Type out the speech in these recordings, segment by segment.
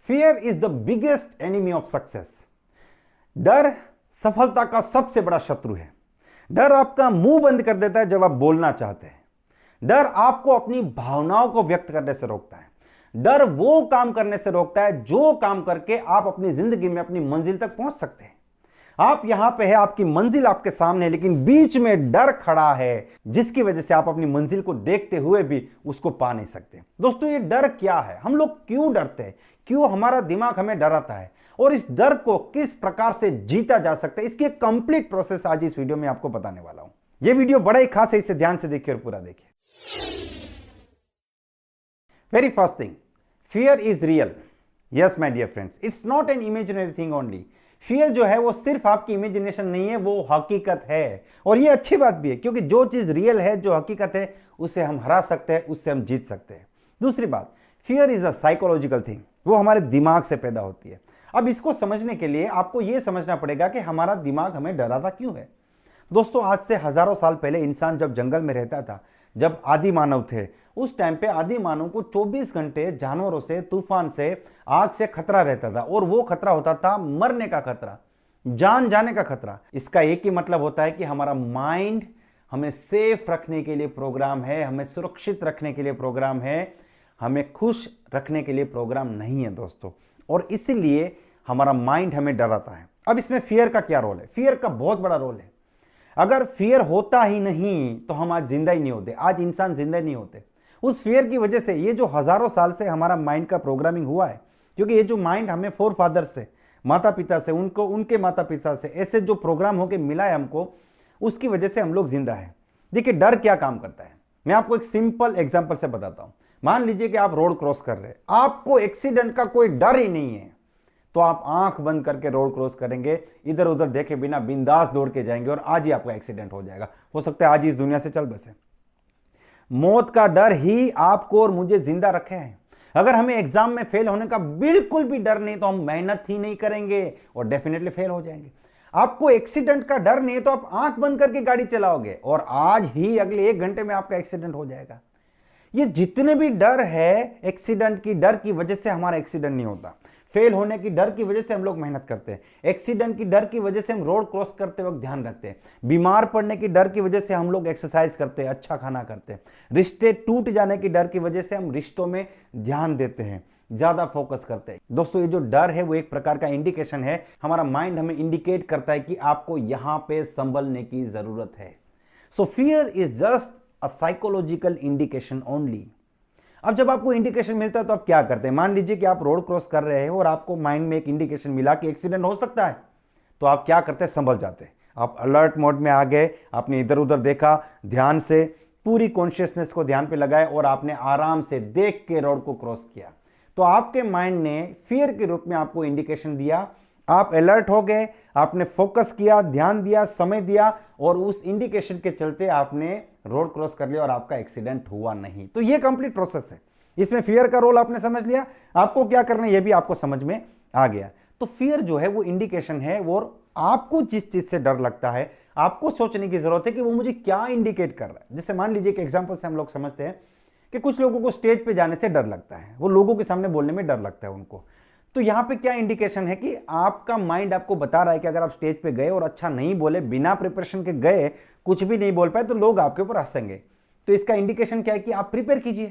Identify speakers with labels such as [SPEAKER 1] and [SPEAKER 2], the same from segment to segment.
[SPEAKER 1] Fear is the biggest enemy of success. डर सफलता का सबसे बड़ा शत्रु है। डर आपका मुंह बंद कर देता है जब आप बोलना चाहते हैं। डर आपको अपनी भावनाओं को व्यक्त करने से रोकता है। डर वो काम करने से रोकता है जो काम करके आप अपनी जिंदगी में अपनी मंजिल तक पहुंच सकते हैं। आप यहां पे है, आपकी मंजिल आपके सामने है, लेकिन बीच में डर खड़ा है जिसकी वजह से आप अपनी मंजिल को देखते हुए भी उसको पा नहीं सकते। दोस्तों, ये डर क्या है? हम लोग क्यों डरते हैं? क्यों हमारा दिमाग हमें डराता है? और इस डर को किस प्रकार से जीता जा सकता है, इसकी एक कंप्लीट प्रोसेस आज इस वीडियो में आपको बताने वाला हूं। यह वीडियो बड़ा ही खास है, इसे ध्यान से देखिए और पूरा देखिए। Very first thing, fear is real. Yes my dear friends, it's not an imaginary thing only. Fear जो है वो सिर्फ आपकी इमेजिनेशन नहीं है, वो हकीकत है। और ये अच्छी बात भी है, क्योंकि जो चीज रियल है, जो हकीकत है, उसे हम हरा सकते हैं, उससे हम जीत सकते हैं। दूसरी बात, fear is a psychological thing, वो हमारे दिमाग से पैदा होती है। अब इसको समझने के लिए आपको यह समझना पड़ेगा कि हमारा दिमाग हमें डराता क्यों है। दोस्तों, आज से हजारों साल पहले इंसान जब जंगल में रहता था, जब आदि मानव थे, उस टाइम पे आदि मानव को 24 घंटे जानवरों से, तूफान से, आग से खतरा रहता था। और वो खतरा होता था मरने का खतरा, जान जाने का खतरा। इसका एक ही मतलब होता है कि हमारा माइंड हमें सेफ रखने के लिए प्रोग्राम है, हमें सुरक्षित रखने के लिए प्रोग्राम है, हमें खुश रखने के लिए प्रोग्राम नहीं है दोस्तों। और इसीलिए हमारा माइंड हमें डराता है। अब इसमें फियर का क्या रोल है? फियर का बहुत बड़ा रोल है। अगर फियर होता ही नहीं तो हम आज जिंदा ही नहीं होते, आज इंसान जिंदा नहीं होते। उस फियर की वजह से ये जो हजारों साल से हमारा माइंड का प्रोग्रामिंग हुआ है, क्योंकि ये जो माइंड हमें फोर फादर से, माता पिता से, उनको उनके माता पिता से ऐसे जो प्रोग्राम होके मिला है हमको, उसकी वजह से हम लोग जिंदा हैं। देखिए, डर क्या काम करता है, मैं आपको एक सिंपल एग्जाम्पल से बताता हूं। मान लीजिए कि आप रोड क्रॉस कर रहे हैं, आपको एक्सीडेंट का कोई डर ही नहीं है, तो आप आंख बंद करके रोड क्रॉस करेंगे, इधर उधर देखे बिना बिंदास दौड़ के जाएंगे और आज ही आपका एक्सीडेंट हो जाएगा। हो सकता है आज ही इस दुनिया से चल बसे। मौत का डर ही आपको और मुझे जिंदा रखे हैं। अगर हमें एग्जाम में फेल होने का बिल्कुल भी डर नहीं तो हम मेहनत ही नहीं करेंगे और डेफिनेटली फेल हो जाएंगे। आपको एक्सीडेंट का डर नहीं है तो आप आंख बंद करके गाड़ी चलाओगे और आज ही अगले 1 घंटे में आपका एक्सीडेंट हो जाएगा। ये जितने भी डर है, एक्सीडेंट की डर की वजह से हमारा एक्सीडेंट नहीं होता, फेल होने की डर की वजह से हम लोग मेहनत करते हैं, एक्सीडेंट की डर की वजह से हम रोड क्रॉस करते वक्त ध्यान रखते हैं, बीमार पड़ने की डर की वजह से हम लोग एक्सरसाइज करते हैं, अच्छा खाना करते हैं, रिश्ते टूट जाने की डर की वजह से हम रिश्तों में ध्यान देते हैं, ज्यादा फोकस करते हैं। दोस्तों, ये जो डर है वो एक प्रकार का इंडिकेशन है। हमारा माइंड हमें इंडिकेट करता है कि आपको यहां पे संभलने की जरूरत है। सो fear is just a psychological indication only. अब जब आपको इंडिकेशन मिलता है तो आप क्या करते हैं? मान लीजिए कि आप रोड क्रॉस कर रहे हैं और आपको माइंड में एक इंडिकेशन मिला कि एक्सीडेंट हो सकता है, तो आप क्या करते हैं? संभल जाते हैं। आप अलर्ट मोड में आ गए, आपने इधर उधर देखा, ध्यान से पूरी कॉन्शियसनेस को ध्यान पे लगाए और आपने आराम से देख के रोड को क्रॉस किया। तो आपके माइंड ने फियर के रूप में आपको इंडिकेशन दिया, आप अलर्ट हो गए, आपने फोकस किया, ध्यान दिया, समय दिया और उस इंडिकेशन के चलते आपने रोड क्रॉस कर लिया और आपका एक्सीडेंट हुआ नहीं। तो ये कंप्लीट प्रोसेस है। इसमें फियर का रोल आपने समझ लिया, आपको क्या करना है ये भी आपको समझ में आ गया। तो फियर जो है वो इंडिकेशन है, और आपको जिस चीज से डर लगता है आपको सोचने की जरूरत है कि वो मुझे क्या इंडिकेट कर रहा है। जैसे मान लीजिए कि एग्जाम्पल से हम लोग समझते हैं कि कुछ लोगों को स्टेज पे जाने से डर लगता है, वो लोगों के सामने बोलने में डर लगता है उनको। तो यहां पे क्या इंडिकेशन है कि आपका माइंड आपको बता रहा है कि अगर आप स्टेज पे गए और अच्छा नहीं बोले, बिना प्रिपरेशन के गए, कुछ भी नहीं बोल पाए, तो लोग आपके ऊपर हंसेंगे। तो इसका इंडिकेशन क्या है कि आप प्रिपेयर कीजिए,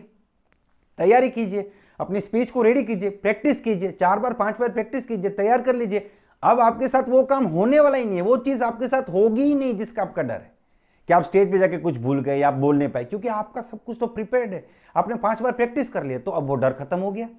[SPEAKER 1] तैयारी कीजिए, अपनी स्पीच को रेडी कीजिए, प्रैक्टिस कीजिए, 4 बार 5 बार प्रैक्टिस कीजिए, तैयार कर लीजिए। अब आपके साथ वो काम होने वाला ही नहीं है, वो चीज आपके साथ होगी ही नहीं जिसका आपका डर है कि आप स्टेज पे जाके कुछ भूल गए या आप बोल नहीं पाए, क्योंकि आपका सब कुछ तो प्रिपेयर्ड है, आपने 5 बार प्रैक्टिस कर लिया। तो अब वो डर खत्म हो गया।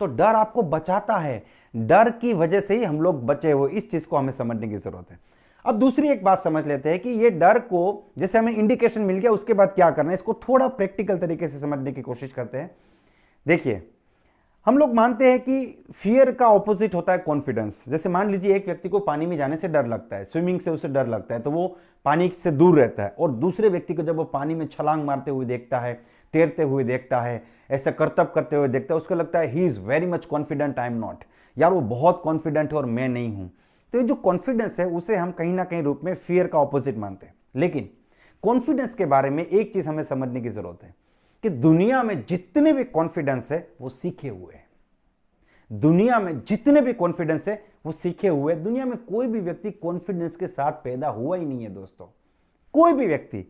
[SPEAKER 1] तो डर आपको बचाता है, डर की वजह से ही हम लोग बचे हुए। इस चीज को हमें समझने की जरूरत है। अब दूसरी एक बात समझ लेते हैं कि ये डर को, जैसे हमें इंडिकेशन मिल गया, उसके बाद क्या करना है, इसको थोड़ा प्रैक्टिकल तरीके से समझने की कोशिश करते हैं। देखिए, हम लोग मानते हैं कि फियर का ऑपोजिट होता है कॉन्फिडेंस। जैसे मान लीजिए एक व्यक्ति को पानी में जाने से डर लगता है, स्विमिंग से उसे डर लगता है, तो वो पानी से दूर रहता है। और दूसरे व्यक्ति को जब वो पानी में छलांग मारते हुए देखता है, तैरते हुए देखता है, ऐसा करतब करते हुए देखता है, उसको लगता है ही is very much confident, I am not. यार वो बहुत कॉन्फिडेंट है और मैं नहीं हूं। तो ये जो कॉन्फिडेंस है उसे हम कहीं ना कहीं रूप में फियर का ऑपोजिट मानते हैं। लेकिन कॉन्फिडेंस के बारे में एक चीज हमें समझने की जरूरत है कि दुनिया में जितने भी कॉन्फिडेंस है वो सीखे हुए हैं। दुनिया में जितने भी कॉन्फिडेंस है वो सीखे हुए। दुनिया में कोई भी व्यक्ति कॉन्फिडेंस के साथ पैदा हुआ ही नहीं है दोस्तों। कोई भी व्यक्ति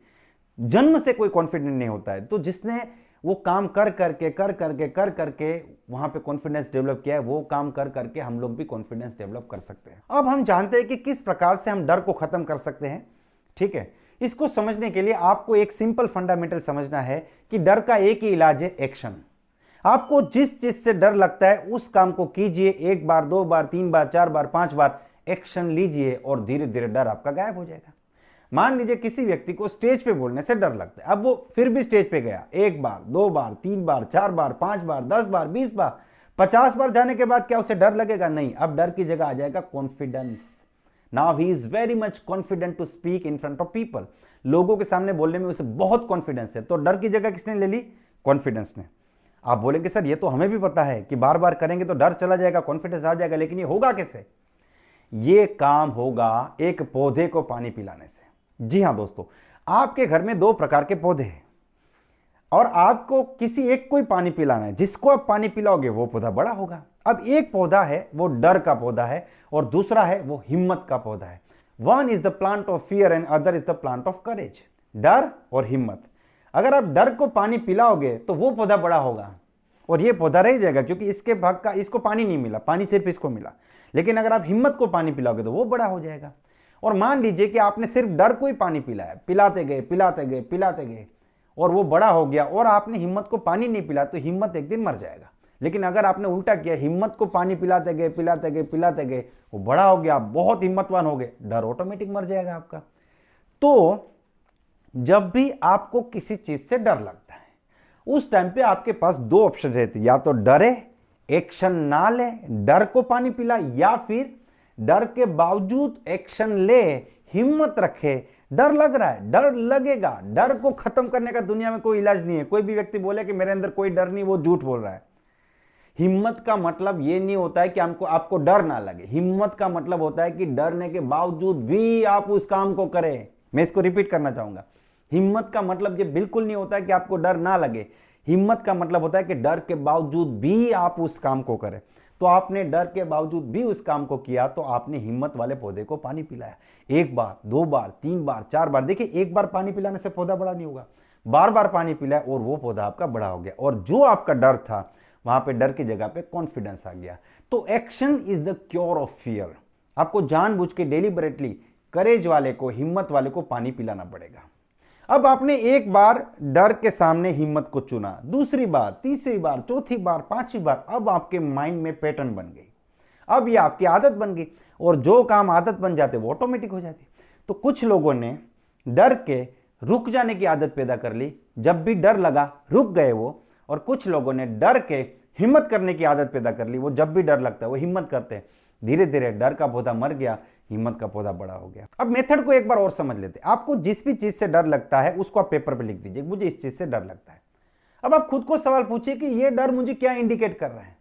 [SPEAKER 1] जन्म से कोई कॉन्फिडेंट नहीं होता है। तो जिसने वो काम कर करके वहां पे कॉन्फिडेंस डेवलप किया है, वो काम कर करके हम लोग भी कॉन्फिडेंस डेवलप कर सकते हैं। अब हम जानते हैं कि किस प्रकार से हम डर को खत्म कर सकते हैं। ठीक है, इसको समझने के लिए आपको एक सिंपल फंडामेंटल समझना है कि डर का एक ही इलाज है, एक्शन। आपको जिस चीज से डर लगता है उस काम को कीजिए, 1 बार 2 बार 3 बार 4 बार 5 बार एक्शन लीजिए और धीरे धीरे डर आपका गायब हो जाएगा। मान लीजिए किसी व्यक्ति को स्टेज पे बोलने से डर लगता है, अब वो फिर भी स्टेज पे गया, 1 बार 2 बार 3 बार 4 बार 5 बार 10 बार 20 बार 50 बार जाने के बाद क्या उसे डर लगेगा? नहीं। अब डर की जगह आ जाएगा confidence. Now he is very much confident to speak in front of people. लोगों के सामने बोलने में उसे बहुत कॉन्फिडेंस है। तो डर की जगह किसने ले ली? कॉन्फिडेंस ने। आप बोलेंगे सर ये तो हमें भी पता है कि बार बार करेंगे तो डर चला जाएगा, कॉन्फिडेंस आ जाएगा, लेकिन ये होगा कैसे? ये काम होगा एक पौधे को पानी पिलाने से। जी हां दोस्तों, आपके घर में 2 प्रकार के पौधे हैं और आपको किसी एक को ही पानी पिलाना है। जिसको आप पानी पिलाओगे वो पौधा बड़ा होगा। अब एक पौधा है वो डर का पौधा है और दूसरा है वो हिम्मत का पौधा है। One is the plant of fear and other is the plant of courage. डर और हिम्मत। अगर आप डर को पानी पिलाओगे तो वो पौधा बड़ा होगा और ये पौधा रह जाएगा क्योंकि इसके भाग का इसको पानी नहीं मिला, पानी सिर्फ इसको मिला। लेकिन अगर आप हिम्मत को पानी पिलाओगे तो वो बड़ा हो जाएगा। और मान लीजिए कि आपने सिर्फ डर को ही पानी पिलाया, पिलाते गए और वो बड़ा हो गया और आपने हिम्मत को पानी नहीं पिलाया तो हिम्मत एक दिन मर जाएगा। लेकिन अगर आपने उल्टा किया, हिम्मत को पानी पिलाते गए वो बड़ा हो गया, बहुत हिम्मतवान हो गए, डर ऑटोमेटिक मर जाएगा आपका। तो जब भी आपको किसी चीज से डर लगता है उस टाइम पे आपके पास 2 ऑप्शन रहते हैं, या तो डरे एक्शन ना ले, डर को पानी पिला, या फिर डर के बावजूद एक्शन ले, हिम्मत रखे। डर लग रहा है, डर लगेगा। डर को खत्म करने का दुनिया में कोई इलाज नहीं है। कोई भी व्यक्ति बोले कि मेरे अंदर कोई डर नहीं, वो झूठ बोल रहा है। हिम्मत का मतलब ये नहीं होता है कि आपको डर ना लगे। हिम्मत का मतलब होता है कि डरने के बावजूद भी आप उस काम को करें। मैं इसको रिपीट करना चाहूंगा। हिम्मत का मतलब ये बिल्कुल नहीं होता है कि आपको डर ना लगे। हिम्मत का मतलब होता है कि डर के बावजूद भी आप उस काम को करें। तो आपने डर के बावजूद भी उस काम को किया तो आपने हिम्मत वाले पौधे को पानी पिलाया। 1 बार 2 बार 3 बार 4 बार। देखिए, 1 बार पानी पिलाने से पौधा बड़ा नहीं होगा, बार बार पानी पिलाया और वो पौधा आपका बड़ा हो गया। और जो आपका डर था वहां पे डर की जगह पे कॉन्फिडेंस आ गया। तो action is the cure of fear. आपको जानबूझ के डेलिबरेटली करेज वाले को, हिम्मत वाले को पानी पिलाना पड़ेगा। अब आपने 1 बार डर के सामने हिम्मत को चुना, दूसरी बार, तीसरी बार, चौथी बार, 5वीं बार, अब आपके माइंड में पैटर्न बन गई। अब ये आपकी आदत बन गई और जो काम आदत बन जाते वो ऑटोमेटिक हो जाती। तो कुछ लोगों ने डर के रुक जाने की आदत पैदा कर ली, जब भी डर लगा रुक गए वो। और कुछ लोगों ने डर के हिम्मत करने की आदत पैदा कर ली, वो जब भी डर लगता है वो हिम्मत करते हैं। धीरे धीरे डर का पौधा मर गया, हिम्मत का पौधा बड़ा हो गया। अब मेथड को एक बार और समझ लेते हैं। आपको जिस भी चीज से डर लगता है उसको आप पेपर पे लिख दीजिए, मुझे इस चीज से डर लगता है। अब आप खुद को सवाल पूछिए कि ये डर मुझे क्या इंडिकेट कर रहा है,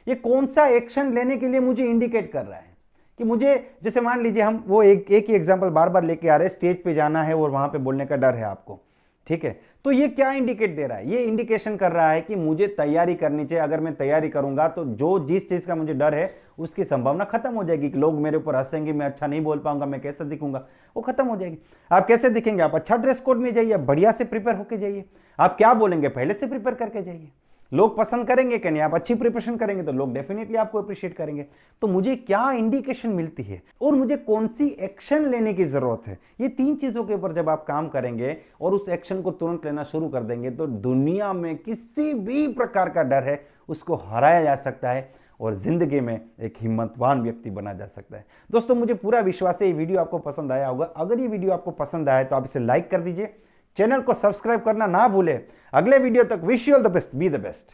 [SPEAKER 1] ये कौन सा एक्शन लेने के लिए मुझे इंडिकेट कर रहा है। कि मुझे, जैसे मान लीजिए हम वो एक ही एग्जाम्पल बार बार लेके आ रहे हैं, स्टेज पे जाना है और वहां पे बोलने का डर है आपको, ठीक है। तो ये क्या इंडिकेट दे रहा है? ये इंडिकेशन कर रहा है कि मुझे तैयारी करनी चाहिए। अगर मैं तैयारी करूंगा तो जो जिस चीज का मुझे डर है उसकी संभावना खत्म हो जाएगी कि लोग मेरे ऊपर हंसेंगे, मैं अच्छा नहीं बोल पाऊंगा, मैं कैसे दिखूंगा, वो खत्म हो जाएगी। आप कैसे दिखेंगे? आप अच्छा ड्रेस कोड में जाइए, बढ़िया से प्रिपेयर होकर जाइए। आप क्या बोलेंगे पहले से प्रिपेयर करके जाइए। लोग पसंद करेंगे कि नहीं? आप अच्छी प्रिपरेशन करेंगे तो लोग डेफिनेटली आपको अप्रिशिएट करेंगे। तो मुझे क्या इंडिकेशन मिलती है और मुझे कौन सी एक्शन लेने की जरूरत है, ये 3 चीजों के ऊपर जब आप काम करेंगे और उस एक्शन को तुरंत लेना शुरू कर देंगे तो दुनिया में किसी भी प्रकार का डर है उसको हराया जा सकता है और जिंदगी में एक हिम्मतवान व्यक्ति बना जा सकता है। दोस्तों, मुझे पूरा विश्वास है ये वीडियो आपको पसंद आया होगा। अगर ये वीडियो आपको पसंद आया तो आप इसे लाइक कर दीजिए, चैनल को सब्सक्राइब करना ना भूले। अगले वीडियो तक wish you all the best, be the best.